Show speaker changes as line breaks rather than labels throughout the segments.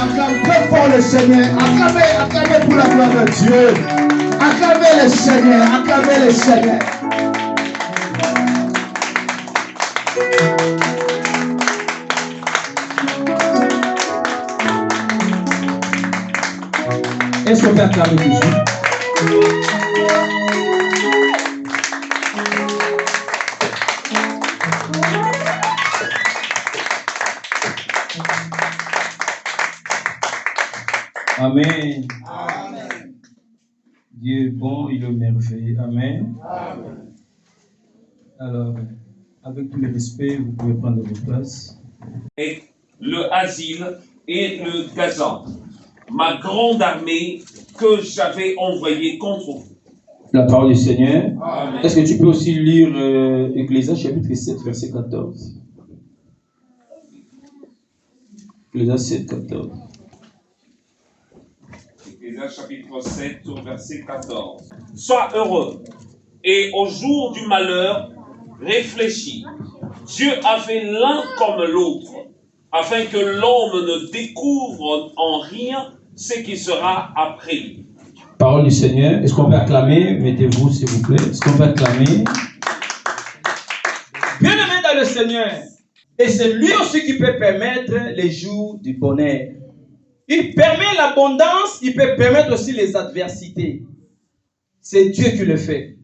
acclamez très fort le Seigneur. Acclamez pour la gloire de Dieu. Acclamez le Seigneur. Acclamez le Seigneur.
Est-ce qu'on peut acclamer toujours? Amen. Amen. Dieu est bon, il est merveilleux. Amen. Amen. Alors, avec tout le respect, vous pouvez prendre vos places.
Et le asile et le gazan, ma grande armée que j'avais envoyée contre vous.
La parole du Seigneur.
Amen.
Est-ce que tu peux aussi lire Ecclésias chapitre 7, verset 14? Ecclésias 7, 14.
Ecclésias chapitre 7, verset 14. Sois heureux et au jour du malheur, réfléchis. Dieu a fait l'un comme l'autre, afin que l'homme ne découvre en rien ce qui sera après.
Parole du Seigneur. Est-ce qu'on peut acclamer? Mettez-vous, s'il vous plaît. Est-ce qu'on peut acclamer? Bien-aimé dans le Seigneur. Et c'est lui aussi qui peut permettre les jours du bonheur. Il permet l'abondance, il peut permettre aussi les adversités. C'est Dieu qui le fait.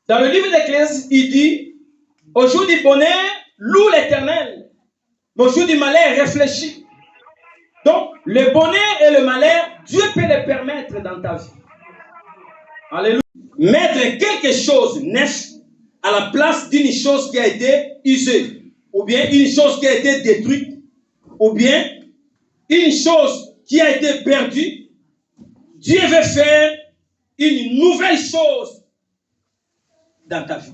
Dans le livre d'Ecclésias, il dit, au jour du bonheur, loue l'Éternel. Mais au jour du malheur, réfléchis. Donc, le bonheur et le malheur, Dieu peut les permettre dans ta vie. Alléluia. Mettre quelque chose neuf à la place d'une chose qui a été usée, ou bien une chose qui a été détruite, ou bien une chose qui a été perdue. Dieu veut faire une nouvelle chose dans ta vie.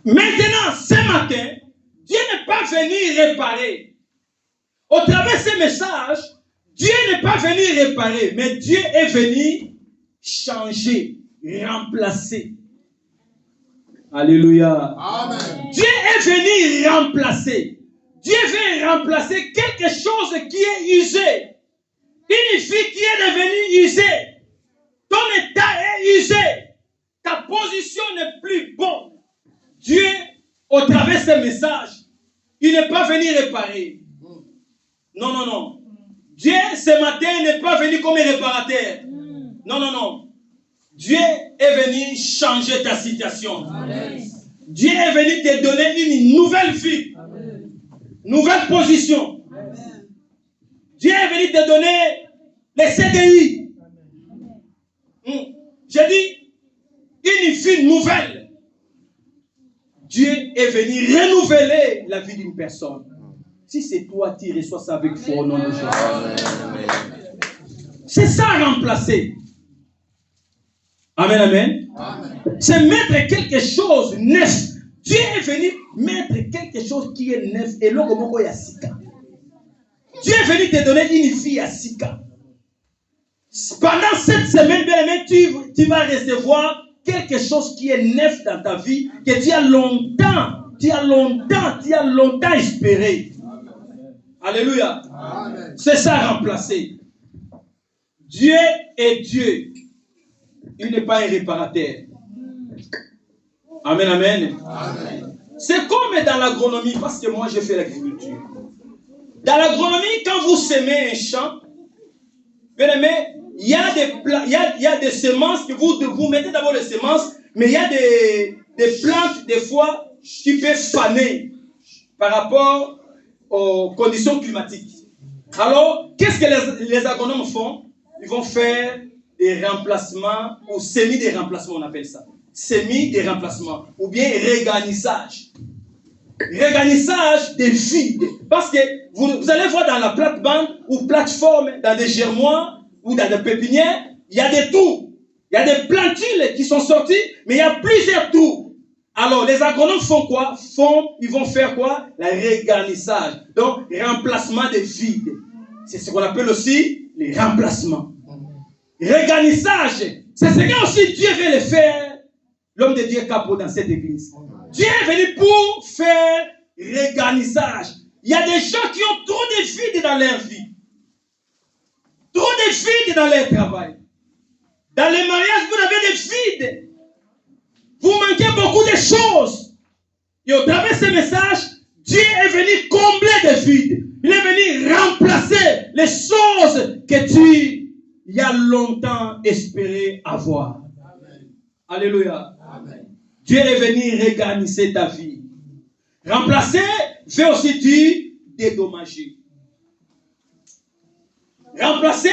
Maintenant, ce matin, Dieu n'est pas venu réparer. Au travers de ces messages, Dieu n'est pas venu réparer, mais Dieu est venu changer, remplacer. Alléluia. Amen. Dieu est venu remplacer. Dieu veut remplacer quelque chose qui est usé. Une fille qui est devenue usée. Ton état est usé. Ta position n'est plus bonne. Dieu, au travers de ces messages, il n'est pas venu réparer. Non, non, non. Dieu, ce matin, n'est pas venu comme un réparateur. Non, non, non. Dieu est venu changer ta situation. Amen. Dieu est venu te donner une nouvelle vie. Amen. Nouvelle position. Amen. Dieu est venu te donner les CDI. J'ai dit, une vie nouvelle. Dieu est venu renouveler la vie d'une personne. Si c'est toi, tu reçois ça avec foi au nom de Jésus. C'est ça remplacer. Amen, amen. Amen. C'est mettre quelque chose neuf. Dieu est venu mettre quelque chose qui est neuf. Et là, comment il y a Sika. Dieu est venu te donner une vie à Sika. Pendant cette semaine, bien aimé, tu vas recevoir quelque chose qui est neuf dans ta vie, que tu as longtemps espéré. Alléluia. Amen. C'est ça remplacer. Dieu est Dieu. Il n'est pas un réparateur. Amen, amen. Amen. C'est comme dans l'agronomie, parce que moi j'ai fait l'agriculture. Dans l'agronomie, quand vous semez un champ, bien aimé, il y a des semences que vous mettez d'abord les semences, mais il y a des plantes, des fois, qui peuvent faner par rapport aux conditions climatiques. Alors, qu'est-ce que les agronomes font? Ils vont faire des remplacements, ou semi des remplacements, on appelle ça. Semi des remplacements, ou bien régarnissage. Régarnissage des vides. Parce que vous allez voir dans la plate-bande ou plateforme, dans des germoirs ou dans des pépinières, il y a des trous. Il y a des plantules qui sont sorties, mais il y a plusieurs trous. Alors, les agronomes font quoi? Ils vont faire quoi? Le régarnissage. Donc, remplacement des vides. C'est ce qu'on appelle aussi les remplacements. Régarnissage. C'est ce que aussi Dieu veut le faire. L'homme de Dieu Capot dans cette église. Dieu est venu pour faire régarnissage. Il y a des gens qui ont trop de vides dans leur vie. trop de vides dans leur travail. Dans les mariages, vous avez des vides. Vous manquez beaucoup de choses. Et au travers de ce message, Dieu est venu combler des vides. Il est venu remplacer les choses que tu il y a longtemps espéré avoir. Amen. Alléluia. Amen. Dieu est venu réorganiser ta vie. Remplacer veut aussi dire dédommager. Remplacer,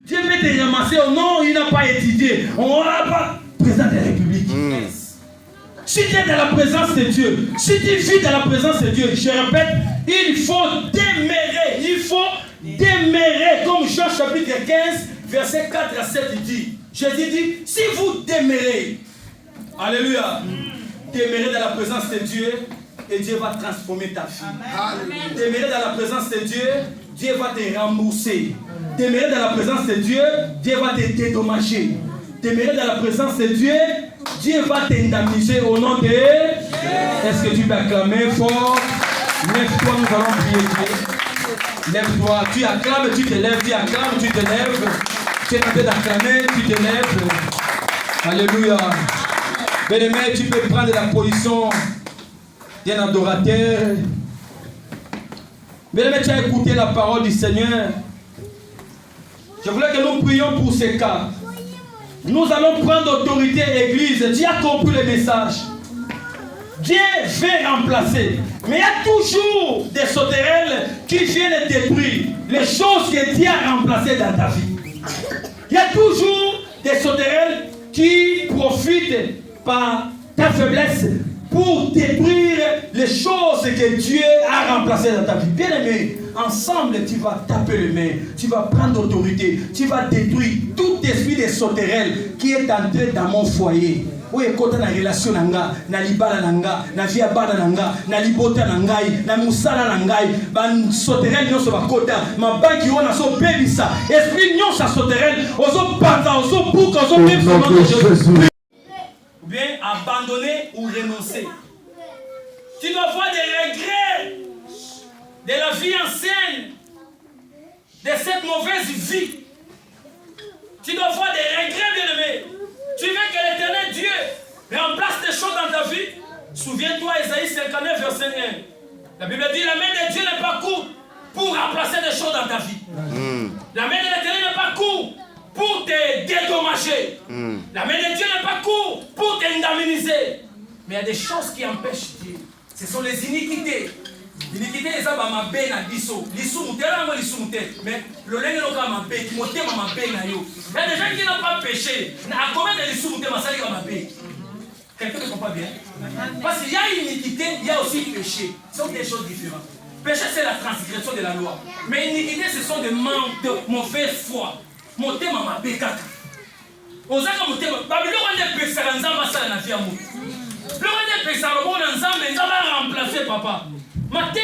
Dieu veut te ramasser. Oh non, il n'a pas étudié. On n'a pas président de la République. Si tu es dans la présence de Dieu, si tu vis dans la présence de Dieu, je répète, il faut démérer. Il faut démérer. Comme Jean chapitre 15, verset 4 à 7 dit. Jésus dit, si vous démérez, alléluia, démérez dans la présence de Dieu, et Dieu va transformer ta vie. Démérez dans la présence de Dieu, Dieu va te rembourser. Démérez dans la présence de Dieu, Dieu va te dédommager. Démérez dans la présence de Dieu, Dieu va t'indemniser au nom de... Est-ce que tu peux acclamer fort? Lève-toi, nous allons prier Dieu. Lève-toi, tu acclames, tu te lèves, tu acclames, tu te lèves. Tu es en train d'acclamer, tu te lèves. Alléluia. Bien-aimé, tu peux prendre la position d'un adorateur. Bien-aimé, tu as écouté la parole du Seigneur. Je voulais que nous prions pour ces cas. Nous allons prendre autorité église. Dieu a compris le message. Dieu veut remplacer. Mais il y a toujours des sauterelles qui viennent détruire les choses que Dieu a remplacées dans ta vie. Il y a toujours des sauterelles qui profitent par ta faiblesse pour détruire les choses que Dieu a remplacées dans ta vie. Bien aimé, ensemble, tu vas taper les mains, tu vas prendre autorité, tu vas détruire tout esprit de sauterelles qui est entré dans mon foyer. Oui, quand on a une relation na libala nanga, na via bana nanga, na libota nangai, na musala nangai, ban sauterelles nyo so bakota, ma banki ona so bebisa, esprit nyo sa sauterelles, ozo panza, ozo buka, ozo bebisa. Ou bien abandonner ou renoncer. Tu dois voir des regrets de la vie ancienne, de cette mauvaise vie. Tu dois voir des regrets, bien-aimés. Tu veux que l'Éternel Dieu remplace des choses dans ta vie. Souviens-toi, Ésaïe 59, verset 1. La Bible dit, la main de Dieu n'est pas courte pour remplacer des choses dans ta vie. La main de l'Éternel n'est pas courte pour te dédommager. La main de Dieu n'est pas courte pour t'indemniser. Mais il y a des choses qui empêchent Dieu. Ce sont les iniquités. L'iniquité est ma benne à biso. Mais le lingue est ma benne. Qui m'ôte ma benne à yo. Il y a des gens qui n'ont pas péché. À combien de l'issou m'ôte ma sali ma benne? Quelqu'un ne comprend pas bien? Parce qu'il y a iniquité, il y a aussi péché. Ce sont des choses différentes. Péché, c'est la transgression de la loi. Mais iniquité, ce sont des manques de mauvaise foi. Mon thème m'a bécata. Osaka mon thème. Babylone on est péché en zamba ça na vie amour. Le on est péché en bon ensemble, ils va remplacer papa. Maté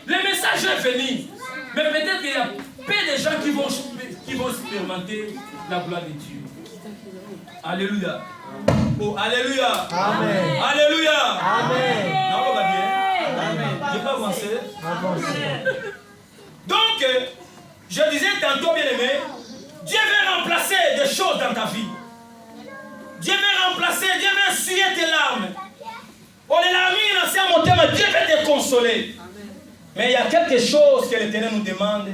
le message est venu. Mais peut-être qu'il y a peu de gens qui vont expérimenter la gloire de Dieu. Alléluia. Oh, alléluia. Amen. Alléluia. Amen. Non, on va bien. Amen. Je peux avancer. Donc, je disais tantôt, bien aimé, Dieu veut remplacer des choses dans ta vie. Dieu veut remplacer, Dieu veut essuyer tes larmes. On est là, l'ancien montagne, Dieu veut te consoler. Mais il y a quelque chose que l'Éternel nous demande.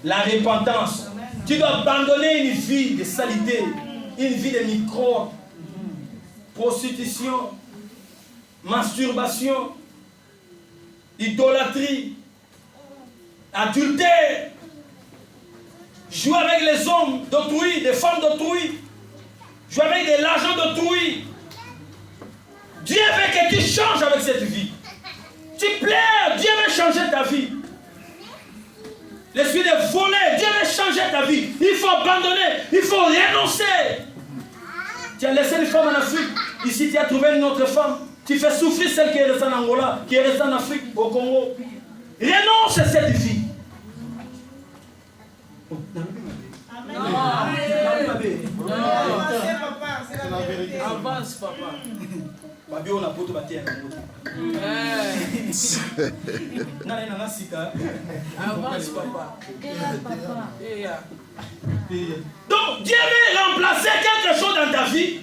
La repentance. Tu dois abandonner une vie de saleté, une vie de microbes, prostitution, masturbation, idolâtrie, adultère, jouer avec les hommes d'autrui, des femmes d'autrui, jouer avec de l'argent d'autrui. Dieu veut que tu changes avec cette vie. Tu plais, Dieu veut changer ta vie. L'esprit de voler, Dieu veut changer ta vie. Il faut abandonner, il faut renoncer. Tu as laissé une femme en Afrique, ici tu as trouvé une autre femme. Tu fais souffrir celle qui est restée en Angola, qui est restée en Afrique, au Congo. Renonce à cette vie.
Avance, papa.
Babio na poto batia na moto. Na sika. Avance papa. Donc Dieu veut remplacer quelque chose dans ta vie,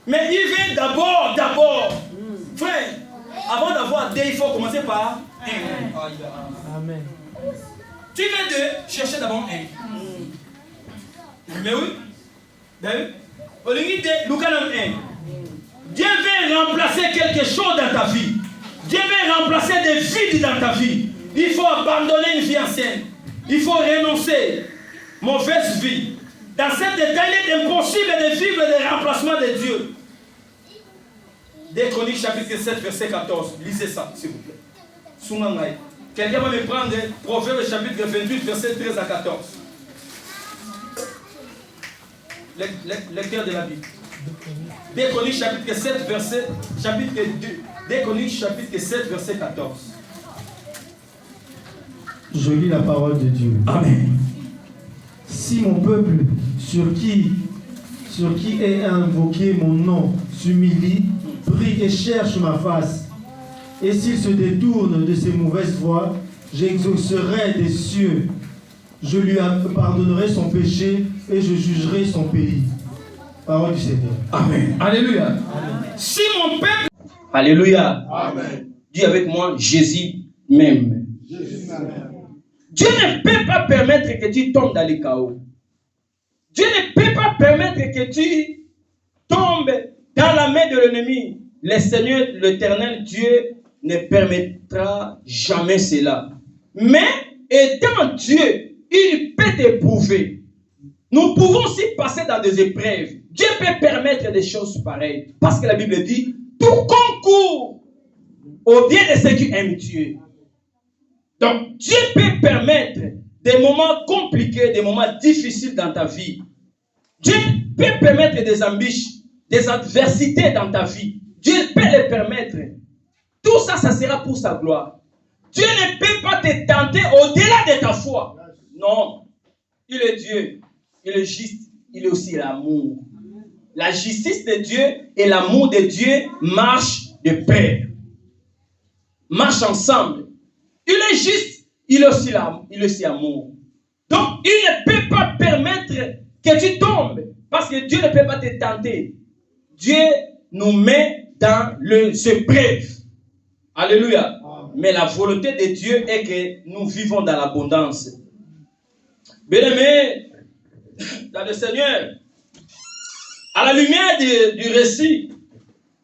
mais il veut d'abord, frère, avant d'avoir deux, il faut commencer par un. Amen. Tu viens de chercher d'abord un. Mais oui, au limite de Lucanum 1. Dieu veut remplacer quelque chose dans ta vie. Dieu veut remplacer des vides dans ta vie. Il faut abandonner une vie ancienne. Il faut renoncer. Mauvaise vie. Dans cette détail, il est impossible de vivre des remplacements de Dieu. 2 Chroniques chapitre 7, verset 14. Lisez ça, s'il vous plaît. Quelqu'un va me prendre Proverbe chapitre 28, verset 13 à 14. Lecteur de la Bible. 2 Chroniques chapitre 7, verset, chapitre 2. 2 Chroniques chapitre 7, verset 14.
Je lis la parole de Dieu.
Amen.
Si mon peuple, sur qui est invoqué mon nom, s'humilie, prie et cherche ma face, et s'il se détourne de ses mauvaises voies, j'exaucerai des cieux, je lui pardonnerai son péché et je jugerai son pays. Parole du Seigneur.
Amen. Alléluia. Amen. Si mon peuple... Alléluia. Amen. Dis avec moi, Jésus même. Dieu ne peut pas permettre que tu tombes dans le chaos. Dieu ne peut pas permettre que tu tombes dans la main de l'ennemi. Le Seigneur, l'Éternel Dieu, ne permettra jamais cela. Mais, étant Dieu, il peut t'éprouver. Nous pouvons aussi passer dans des épreuves. Dieu peut permettre des choses pareilles. Parce que la Bible dit, tout concourt au bien de ceux qui aiment Dieu. Donc, Dieu peut permettre des moments compliqués, des moments difficiles dans ta vie. Dieu peut permettre des embûches, des adversités dans ta vie. Dieu peut les permettre. Tout ça, ça sera pour sa gloire. Dieu ne peut pas te tenter au-delà de ta foi. Non. Il est Dieu. Il est juste. Il est aussi l'amour. La justice de Dieu et l'amour de Dieu marchent de pair. Marchent ensemble. Il est juste. Il est aussi amour. Donc, il ne peut pas permettre que tu tombes. Parce que Dieu ne peut pas te tenter. Dieu nous met dans les épreuves. Alléluia. Mais la volonté de Dieu est que nous vivons dans l'abondance. Bien-aimés, dans le Seigneur, à la lumière du récit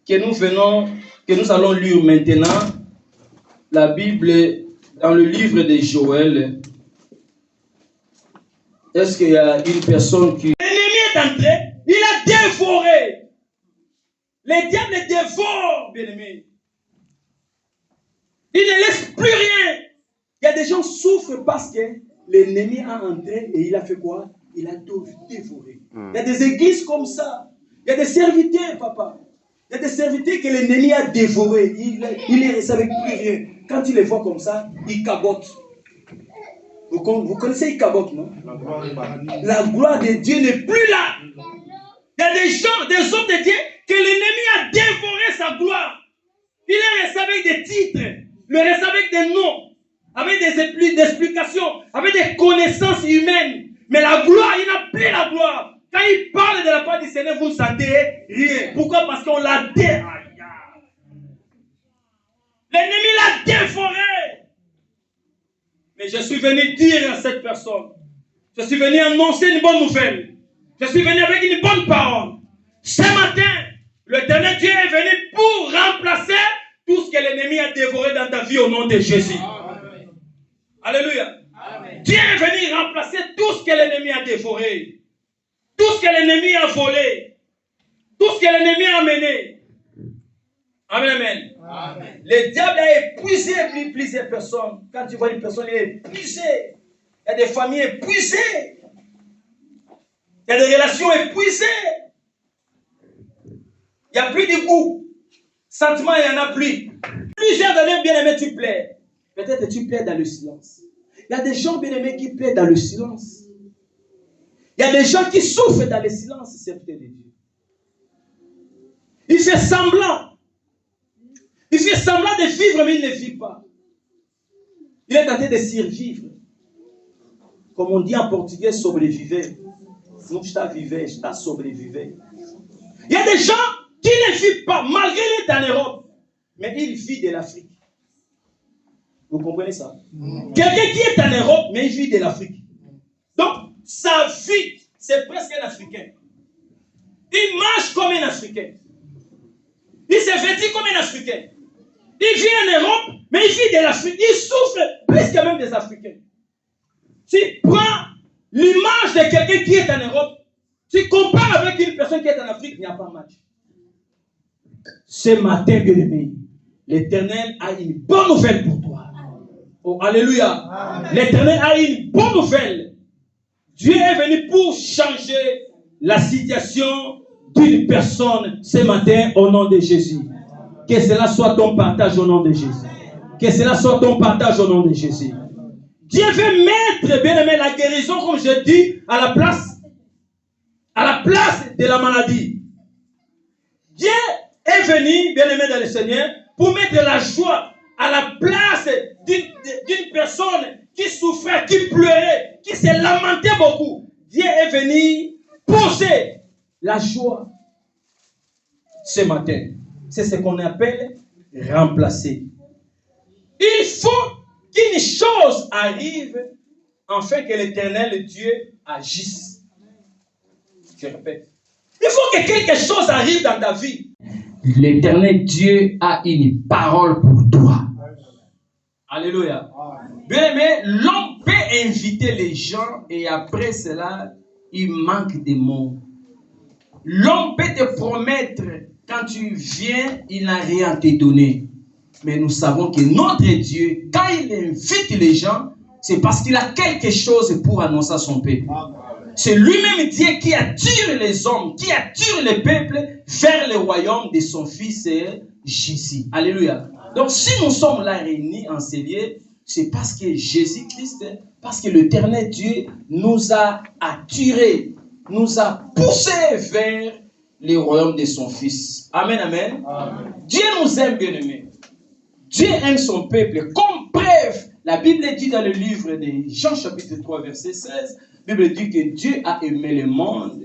que nous allons lire maintenant, la Bible, dans le livre de Joël, est-ce qu'il y a une personne qui... L'ennemi est entré, il a dévoré. Les diables dévorent, bien-aimés. Il ne laisse plus rien. Il y a des gens qui souffrent parce que l'ennemi a entré et il a fait quoi? Il a dévoré. Il y a des églises comme ça. Il y a des serviteurs, papa. Il y a des serviteurs que l'ennemi a dévoré. Il ne reste avec plus rien. Quand il les voit comme ça, il cabote. Vous connaissez, il cabote, non? La gloire de Dieu n'est plus là. Il y a des gens, des hommes de Dieu, que l'ennemi a dévoré sa gloire. Il est resté avec des titres. Il est resté avec des noms. Avec des explications. Avec des connaissances humaines. Mais la gloire, il n'a plus la gloire. Quand il parle de la part du Seigneur, vous ne sentez rien. Pourquoi? Parce qu'on l'a dévoré. L'ennemi l'a dévoré. Mais je suis venu dire à cette personne, je suis venu annoncer une bonne nouvelle. Je suis venu avec une bonne parole. Ce matin, l'Éternel Dieu est venu pour remplacer tout ce que l'ennemi a dévoré dans ta vie au nom de Jésus. Amen. Alléluia. Amen. Dieu est venu remplacer tout ce que l'ennemi a dévoré. Tout ce que l'ennemi a volé. Tout ce que l'ennemi a mené. Amen, amen. Amen. Le diable a épuisé plusieurs personnes. Quand tu vois une personne, elle est épuisée. Il y a des familles épuisées. Il y a des relations épuisées. Il n'y a plus de goût. Sentiment, il n'y en a plus. Plusieurs années, bien-aimés, tu plais. Peut-être tu plais dans le silence. Il y a des gens bien-aimés qui plaient dans le silence. Il y a des gens qui souffrent dans le silence, c'est peut-être de Dieu. Il fait semblant. semblant de vivre, mais il ne vit pas. Il est tenté de survivre. Comme on dit en portugais, sobreviver. Nous, je t'ai sobreviver. Il y a des gens qui ne vivent pas, malgré qu'il est en Europe, mais il vit de l'Afrique. Vous comprenez ça? Quelqu'un qui est en Europe, mais il vit de l'Afrique. Donc, sa vie, c'est presque un Africain. Il mange comme un Africain. Il se vêtit comme un Africain. Il vit en Europe, mais il vit de l'Afrique. Il souffre plus que même des Africains. Si tu prends l'image de quelqu'un qui est en Europe, tu compares avec une personne qui est en Afrique, il n'y a pas match. Ce matin, bien-aimé, l'Éternel a une bonne nouvelle pour toi. Oh, alléluia. L'Éternel a une bonne nouvelle. Dieu est venu pour changer la situation d'une personne ce matin au nom de Jésus. Que cela soit ton partage au nom de Jésus. Que cela soit ton partage au nom de Jésus. Dieu veut mettre, bien aimé, la guérison, comme je dis, à la place de la maladie. Dieu est venu, bien aimé dans le Seigneur, pour mettre la joie à la place d'une personne qui souffrait, qui pleurait, qui se lamentait beaucoup. Dieu est venu poser la joie ce matin. C'est ce qu'on appelle remplacer. Il faut qu'une chose arrive afin que l'Éternel Dieu agisse. Je répète. Il faut que quelque chose arrive dans ta vie. L'Éternel Dieu a une parole pour toi. Alléluia. Bien aimé, l'homme peut inviter les gens et après cela, il manque des mots. L'homme peut te promettre, quand tu viens, il n'a rien à te donner. Mais nous savons que notre Dieu, quand il invite les gens, c'est parce qu'il a quelque chose pour annoncer son peuple. C'est lui-même Dieu qui attire les hommes, qui attire les peuples vers le royaume de son fils Jésus. Alléluia. Donc si nous sommes là réunis en ces lieux, c'est parce que Jésus-Christ, parce que l'Éternel Dieu nous a attirés, nous a poussés vers le royaume de son fils. Amen, amen. Amen. Dieu nous aime, bien-aimés. Dieu aime son peuple. Comme preuve, la Bible dit dans le livre de Jean chapitre 3 verset 16, la Bible dit que Dieu a aimé le monde